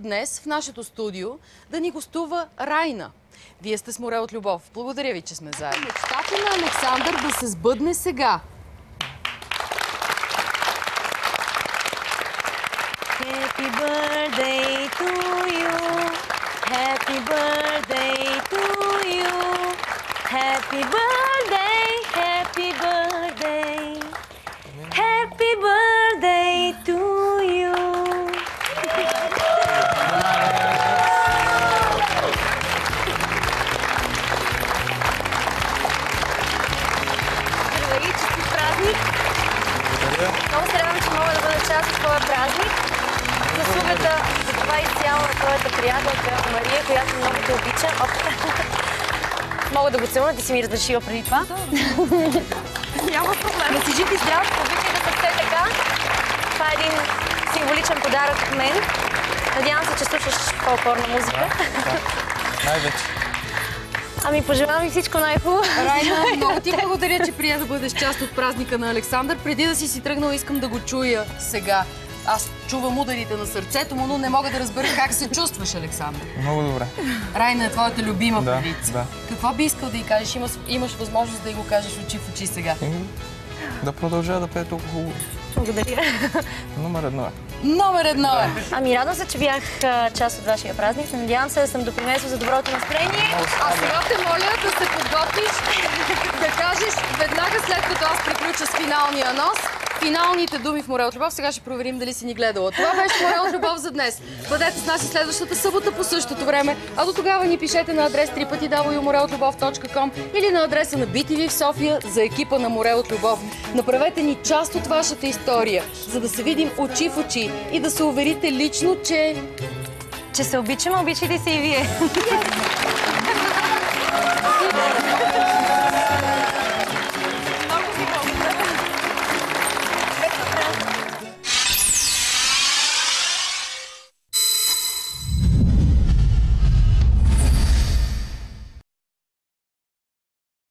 днес в нашето студио да ни гостува Райна. Вие сте с море от любов. Благодаря ви, че сме заедно. Мечтата на Александър да се сбъдне сега. Happy birthday to you. Happy birthday to you. Happy birthday, happy birthday. Happy birthday to you. Здравей, честит празник! Много се радвам, че мога да бъда част от твоя празник. Заслугата за това изцяло на твоята приятелка Мария, която много те обича. Мога да го целуна, ти си ми разрешила преди това. Няма проблем. Да си жив и здрав, обичай да са все така. Това е един символичен подарък от мен. Надявам се, че слушаш фолклорна музика. Най-вече. Ами, пожелавам ви всичко най-хубаво. Райна, много ти благодаря, че прия да бъдеш част от празника на Александър. Преди да си тръгнал, искам да го чуя сега. Аз чувам ударите на сърцето му, но не мога да разбера как се чувстваш, Александър. Много добре. Райна е твоята любима певица. Да. Какво би искал да й кажеш? Имаш възможност да й го кажеш очи в очи сега. Да продължава да пее толкова хубаво. Благодаря. Номер едно е. Номер едно е. Ами, радвам се, че бях част от вашия празник. Надявам се да съм допринесла за доброто настроение. А сега те моля да се подготвиш, да кажеш веднага след като аз приключа с финалния анонс, финалните думи в Море от любов. Сега ще проверим дали си ни гледала. Това беше Море от любов за днес. Бъдете с нас и следващата събота по същото време. А до тогава ни пишете на адрес www.moreotlubov.com или на адреса на BTV в София за екипа на Море от любов. Направете ни част от вашата история, за да се видим очи в очи и да се уверите лично, че Че се обичаме, обичайте се и вие.